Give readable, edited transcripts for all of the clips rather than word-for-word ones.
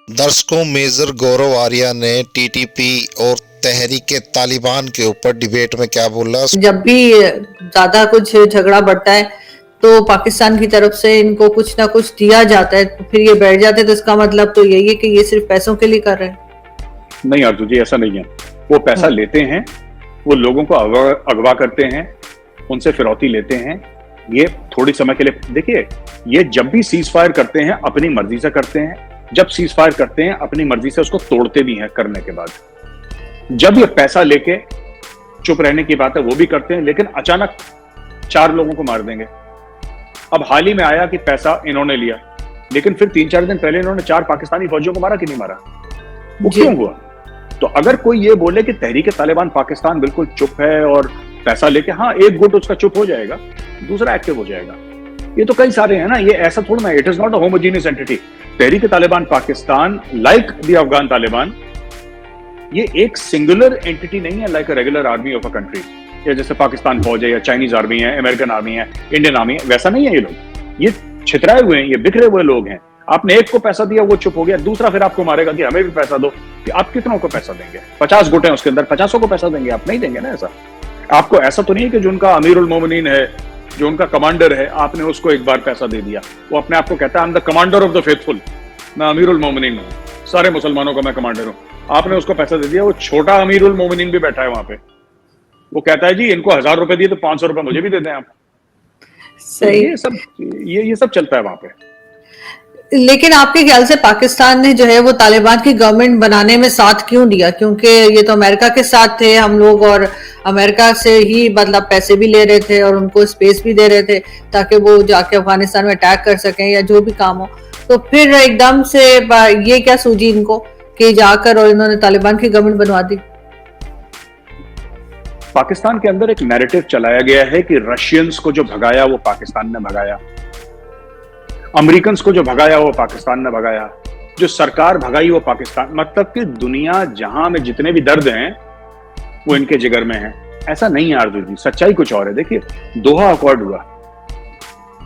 दर्शकों, मेजर गौरव आर्या ने टीटीपी और तहरीके तालिबान के ऊपर डिबेट में क्या बोला। जब भी ज्यादा कुछ झगड़ा बढ़ता है तो पाकिस्तान की तरफ से इनको कुछ ना कुछ दिया जाता है, तो फिर ये बैठ जाते हैं। तो इसका मतलब तो यही है कि ये सिर्फ पैसों के लिए कर रहे हैं। नहीं अर्जुन जी, ऐसा नहीं है। वो पैसा लेते हैं, वो लोगों को अगवा करते हैं, उनसे फिरौती लेते हैं। ये थोड़ी समय के लिए देखिए, ये जब भी सीज फायर करते हैं अपनी मर्जी से करते हैं। जब सीज फायर करते हैं अपनी मर्जी से उसको तोड़ते भी हैं करने के बाद। जब ये पैसा लेके चुप रहने की बात है वो भी करते हैं, लेकिन अचानक 4 लोगों को मार देंगे। अब हाल ही में आया कि पैसा इन्होंने लिया, लेकिन फिर 3-4 दिन पहले इन्होंने 4 पाकिस्तानी फौजियों को मारा कि नहीं मारा? वो क्यों हुआ? तो अगर कोई ये बोले कि तहरीक तालिबान पाकिस्तान बिल्कुल चुप है और पैसा लेके, हाँ एक गुट उसका चुप हो जाएगा, दूसरा एक्टिव हो जाएगा। ये तो कई सारे हैं ना, ये ऐसा थोड़ा ना, it is not a homogeneous entity. Tehreek Taliban Pakistan like the Afghan Taliban, ये एक सिंगुलर एंटिटी नहीं है like a regular army of a country. या जैसे पाकिस्तान फौज है या चाइनीज आर्मी है, अमेरिकन आर्मी है, इंडियन आर्मी है, वैसा नहीं है। ये लोग ये छितराए हुए हैं, ये बिखरे हुए लोग हैं। आपने एक को पैसा दिया, वो चुप हो गया, दूसरा फिर आपको मारेगा कि हमें भी पैसा दो। कि आप कितनों को पैसा देंगे? 50 गुट हैं उसके अंदर, 50 को पैसा देंगे? आप नहीं देंगे ना। ऐसा आपको ऐसा तो नहीं है कि जो उनका अमीरुल मोमिनीन है, जो उनका कमांडर है, आपने उसको एक बार पैसा दे दिया। वो अपने आप को कहता है I am the commander of the faithful, मैं अमीरुल मोमिनीन हूँ, सारे मुसलमानों का मैं कमांडर हूँ। आपने उसको पैसा दे दिया, वो छोटा अमीरुल मोमिनीन भी बैठा है वहां पे, वो कहता है जी इनको 1000 रुपए दिए तो 500 रुपए मुझे भी दे दें आप। सही। ये सब चलता है वहां पे। लेकिन आपके ख्याल से पाकिस्तान ने जो है वो तालिबान की गवर्नमेंट बनाने में साथ क्यों दिया? क्योंकि ये तो अमेरिका के साथ थे हम लोग, और अमेरिका से ही मतलब पैसे भी ले रहे थे और उनको स्पेस भी दे रहे थे ताकि वो जाके अफगानिस्तान में अटैक कर सकें या जो भी काम हो। तो फिर एकदम से ये क्या सूझी इनको कि जाकर और इन्होंने तालिबान की गवर्नमेंट बनवा दी? पाकिस्तान के अंदर एक नैरेटिव चलाया गया है कि रशियंस को जो भगाया वो पाकिस्तान ने भगाया, अमेरिकन को जो भगाया वो पाकिस्तान ने भगाया, जो सरकार भगाई वो पाकिस्तान। मतलब कि दुनिया जहां में जितने भी दर्द हैं वो इनके जिगर में है। ऐसा नहीं है अर्जुन जी, सच्चाई कुछ और है। देखिए, दोहा अकॉर्ड हुआ,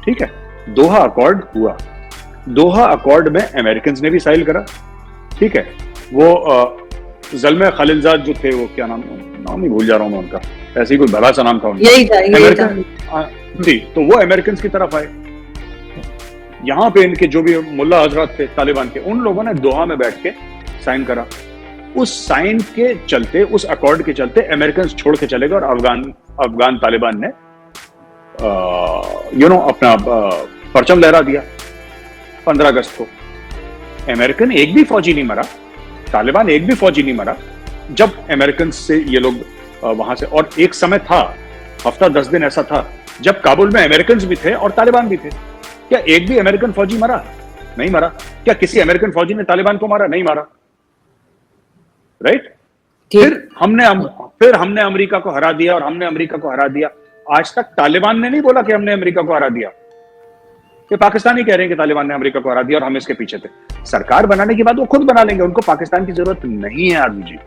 ठीक है, दोहा अकॉर्ड हुआ। दोहा अकॉर्ड में अमेरिकन ने भी साइन करा, ठीक है। वो ज़ल्मे खलीलजाद जो थे, वो क्या नाम ही भूल जा रहा हूं मैं उनका, ऐसे ही कोई भला सा नाम था उनका, जी, तो वो अमेरिकन की तरफ आए। यहां पे इनके जो भी मुल्ला हजरत थे तालिबान के, उन लोगों ने दोहा में बैठ के साइन करा। उस साइन के चलते, उस अकॉर्ड के चलते अमेरिकन छोड़ के चले गए और अफगान तालिबान ने अपना परचम लहरा दिया 15 अगस्त को। अमेरिकन एक भी फौजी नहीं मरा, तालिबान एक भी फौजी नहीं मरा जब अमेरिकन से ये लोग वहां से। और एक समय था, हफ्ता 10 दिन ऐसा था, जब काबुल में अमेरिकन भी थे और तालिबान भी थे। क्या एक भी अमेरिकन फौजी मरा? नहीं मरा। क्या किसी अमेरिकन फौजी ने तालिबान को मारा? नहीं मारा। राइट? फिर हमने अमेरिका को हरा दिया और हमने अमेरिका को हरा दिया। आज तक तालिबान ने नहीं बोला कि हमने अमेरिका को हरा दिया। ये पाकिस्तानी कह रहे हैं कि तालिबान ने अमेरिका को हरा दिया और हम इसके पीछे थे। सरकार बनाने के बाद वो खुद बना लेंगे, उनको पाकिस्तान की जरूरत नहीं है आदमी जी,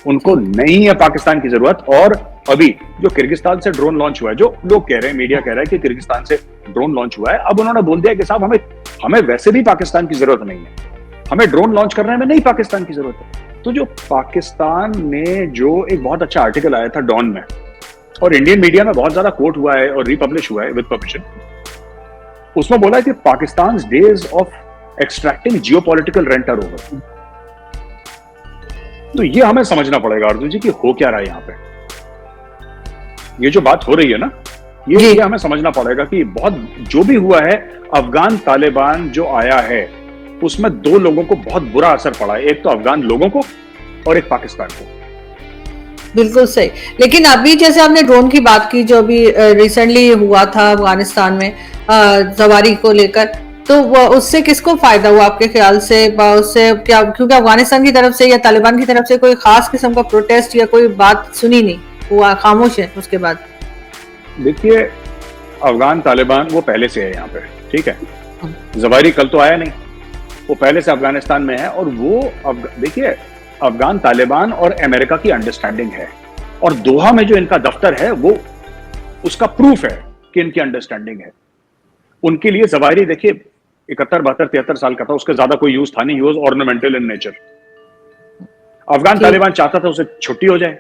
उनको नहीं है पाकिस्तान की जरूरत। और अभी जो किर्गिस्तान से ड्रोन लॉन्च हुआ है, जो लोग कह रहे हैं, मीडिया कह रहा है कि किर्गिस्तान से ड्रोन लॉन्च हुआ है, अब उन्होंने बोल दिया कि साहब हमें वैसे भी पाकिस्तान की जरूरत नहीं है, हमें ड्रोन लॉन्च करने में नहीं पाकिस्तान की जरूरत है। तो जो पाकिस्तान में जो एक बहुत अच्छा आर्टिकल आया था डॉन में, और इंडियन मीडिया में बहुत ज्यादा कोट हुआ है और रिपब्लिश हुआ है विद परमिशन, उसमें बोला है कि Pakistan days of extracting geopolitical rent are over. तो ये हमें समझना पड़ेगा अर्जुन जी कि हो क्या रहा है यहाँ पे। ये जो बात हो रही है ना, ये हमें समझना पड़ेगा कि बहुत जो भी हुआ है, अफगान तालिबान जो आया है उसमें 2 लोगों को बहुत बुरा असर पड़ा है, एक तो अफगान लोगों को और एक पाकिस्तान को। बिल्कुल सही। लेकिन अभी जैसे आपने ड्रोन की बात की, जो अभी रिसेंटली हुआ था अफगानिस्तान में सवारी को लेकर, तो उससे किसको फायदा हुआ आपके ख्याल से? उससे क्या, क्योंकि अफगानिस्तान की तरफ से या तालिबान की तरफ से कोई खास किस्म का प्रोटेस्ट या कोई बात सुनी नहीं, हुआ खामोश है उसके बाद? देखिए, अफगान तालिबान वो पहले से है यहाँ पे, ठीक है। जवारी कल तो आया नहीं, वो पहले से अफगानिस्तान में है। और वो देखिए, अफगान तालिबान और अमेरिका की अंडरस्टैंडिंग है, और दोहा में जो इनका दफ्तर है वो उसका प्रूफ है कि इनकी अंडरस्टैंडिंग है। उनके लिए जवाहिरी देखिए 71, 72, 73 साल का था, उसका ज्यादा कोई यूज था नहीं, he was ornamental in nature. Afghan ठीक। तालिबान चाहता था उसे छुट्टी हो जाए,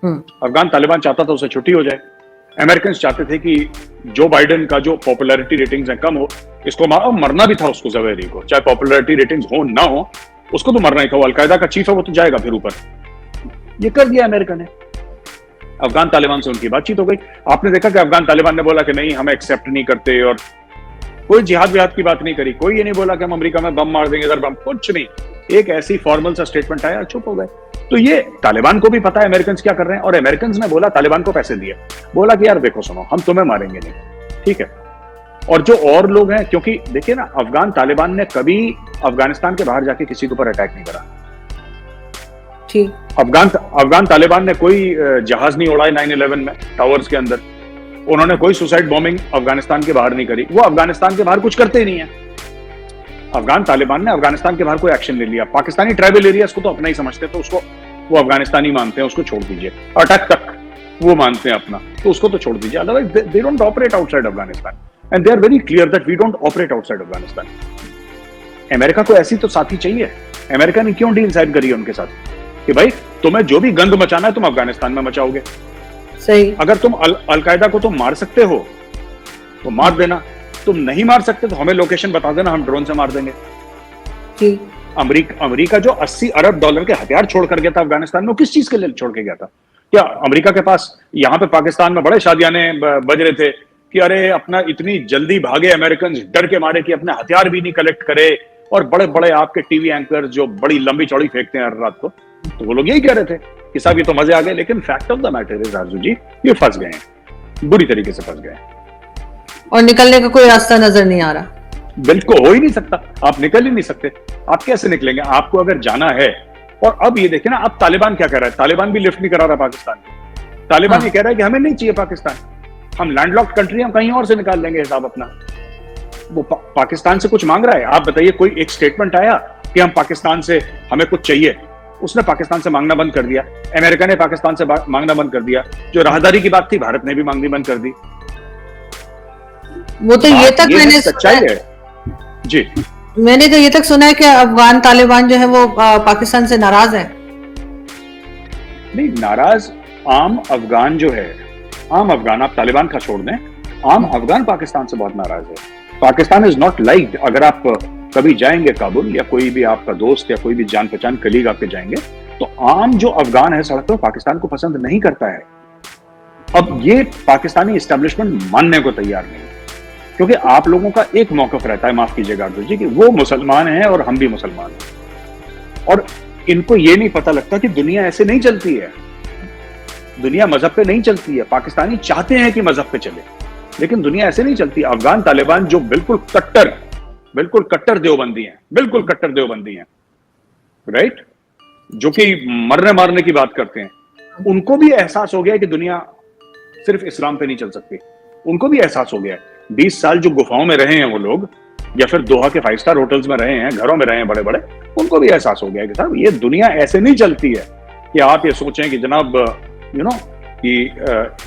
अफगान तालिबान चाहता था उसे छुट्टी हो जाए। अमेरिकन चाहते थे कि जो बाइडेन का जो पॉपुलैरिटी रेटिंग्स है कम हो, इसको मरना भी था उसको, जवेरी को, चाहे पॉपुलैरिटी रेटिंग्स हो ना हो, उसको तो मरना ही था। वो अलकायदा का चीफ है, वो तो जाएगा फिर ऊपर। ये कर दिया अमेरिका ने। अफगान तालिबान से उनकी बातचीत हो गई। आपने देखा कि अफगान तालिबान ने बोला कि नहीं, हम एक्सेप्ट नहीं करते, और कोई जिहाद विहाद की बात नहीं करी, कोई ये नहीं बोला कि हम अमेरिका में बम मार देंगे, इधर बम, कुछ नहीं। एक ऐसी फॉर्मल सा स्टेटमेंट आया, चुप हो गए। तो ये तालिबान को भी पता है अमेरिकन क्या कर रहे हैं, और अमेरिकन ने बोला, तालिबान को पैसे दिए, बोला कि यार देखो सुनो, हम तुम्हें मारेंगे नहीं, ठीक है। और जो और लोग हैं, क्योंकि देखिए ना, अफगान तालिबान ने कभी अफगानिस्तान के बाहर जाके किसी के ऊपर अटैक नहीं करा। ठीक। अफगान तालिबान ने कोई जहाज नहीं उड़ाए 9/11 में टावर्स के अंदर, उन्होंने कोई सुसाइड बॉम्बिंग अफगानिस्तान के बाहर नहीं करी, वो अफगानिस्तान के बाहर कुछ करते ही नहीं है। अफगान तालिबान ने अफगानिस्तान के बाहर कोई एक्शन ले लिया, पाकिस्तानी ट्राइबल एरियाज को तो अपना ही समझते हैं, तो उसको वो अफगानिस्तानी मानते हैं, उसको छोड़ दीजिए। अटैक तक वो मानते हैं अपना, तो उसको तो छोड़ दीजिए। Otherwise they don't operate outside Afghanistan, and they are very clear that we don't operate outside Afghanistan. America को ऐसी तो साथी चाहिए। अमेरिका ने क्यों डील साइन करी है उनके साथ कि भाई तुम्हें जो भी गंद मचाना है तुम अफगानिस्तान में मचाओगे। सही। अगर तुम अलकायदा को तुम मार सकते हो तो मार देना, तुम नहीं मार सकते तो हमें लोकेशन बता देना, हम ड्रोन से मार देंगे। ठीक। अमेरिका जो $80 अरब के हथियार छोड़ कर गया था अफगानिस्तान में, वो किस चीज के लिए छोड़ के गया था? क्या अमेरिका के पास यहाँ पे पाकिस्तान में बड़े शादियाने बज रहे थे कि अरे अपना इतनी जल्दी भागे अमेरिकन डर के मारे कि अपने हथियार भी नहीं कलेक्ट करे, और बड़े बड़े आपके टीवी एंकर जो बड़ी लंबी चौड़ी फेंकते हैं हर रात को, तो वो लोग यही कह रहे थे कि साहब ये तो मजे आ गए। लेकिन fact of the matter is आरजू जी, ये फंस गए हैं, बुरी तरीके से फंस गए, और निकलने का कोई रास्ता नजर नहीं आ रहा। बिल्कुल हो ही नहीं सकता, आप निकल ही नहीं सकते। आप कैसे निकलेंगे? आपको अगर जाना है, और अब ये देखिए ना, अब तालिबान क्या कर रहा है, तालिबान भी लिफ्ट नहीं करा रहा पाकिस्तान को। तालिबान ये कह रहा है कि हमें नहीं चाहिए पाकिस्तान, हम लैंडलॉक्ड कंट्री, हम कहीं और से निकाल लेंगे हिसाब अपना। वो पाकिस्तान से कुछ मांग रहा है। आप बताइए, कोई एक स्टेटमेंट आया कि हम पाकिस्तान से, हमें कुछ चाहिए? उसने पाकिस्तान से मांगना बंद कर दिया, अमेरिका ने पाकिस्तान से मांगना बंद कर दिया। जो राहदारी की बात थी, भारत ने भी मांगनी बंद कर दी। वो तो ये तक मैंने सच्चाई है जी, मैंने तो ये तक सुना है कि अफगान तालिबान जो है वो पाकिस्तान से नाराज है। नहीं, नाराज आम अफगान जो है, आम अफगान, आप तालिबान का छोड़ दें, आम अफगान पाकिस्तान से बहुत नाराज है। Pakistan is not liked. अगर आप कभी जाएंगे काबुल, या कोई भी आपका दोस्त या कोई भी जान पहचान कलीग आपके जाएंगे, तो आम जो अफगान है सड़क पर, पाकिस्तान को पसंद नहीं करता है। अब ये पाकिस्तानी एस्टेब्लिशमेंट मानने को तैयार नहीं, क्योंकि आप लोगों का एक मौकफ रहता है, माफ कीजिएगा अर्जुन जी, कि वो मुसलमान हैं और हम भी मुसलमान हैं, और इनको ये नहीं पता लगता कि दुनिया ऐसे नहीं चलती है। दुनिया मजहब पे नहीं चलती है। पाकिस्तानी चाहते हैं कि मजहब पे चले, लेकिन दुनिया ऐसे नहीं चलती। अफगान तालिबान जो बिल्कुल कट्टर देवबंदी हैं, बिल्कुल कट्टर देवबंदी हैं, राइट, जो कि मरने मारने की बात करते हैं, उनको भी एहसास हो गया कि दुनिया सिर्फ इस्लाम पे नहीं चल सकती। उनको भी एहसास हो गया है। 20 साल जो गुफाओं में रहे हैं वो लोग, या फिर दोहा के 5 स्टार होटल्स में रहे हैं, घरों में रहे हैं बड़े बड़े, उनको भी एहसास हो गया है कि साहब ये दुनिया ऐसे नहीं चलती है कि आप ये सोचें कि जनाब कि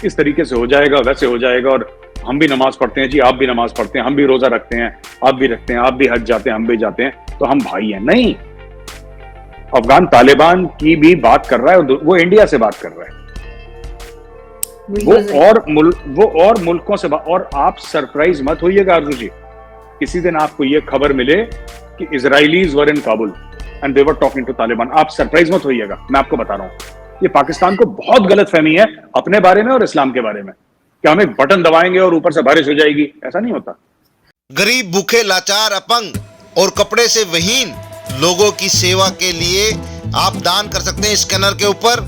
इस तरीके से हो जाएगा, वैसे हो जाएगा, और हम भी नमाज पढ़ते हैं जी, आप भी नमाज पढ़ते हैं, हम भी रोजा रखते हैं, आप भी रखते हैं, आप भी हज जाते हैं, हम भी जाते हैं, तो हम भाई हैं। नहीं, अफगान तालिबान की भी बात कर रहा है, वो इंडिया से बात कर रहा है, वो और मुल्कों से और आप सरप्राइज मत होइएगा अर्जु जी, किसी दिन आपको ये खबर मिले कि Israelis were in Kabul and they were talking to Taliban. आप सरप्राइज मत होइएगा, मैं आपको बता रहा हूं। ये पाकिस्तान को बहुत गलत फहमी है अपने बारे में और इस्लाम के बारे में, कि हम एक बटन दबाएंगे और ऊपर से बारिश हो जाएगी, ऐसा नहीं होता। गरीब, भूखे, लाचार, अपंग और कपड़े से विहीन लोगों की सेवा के लिए आप दान कर सकते हैं स्कैनर के ऊपर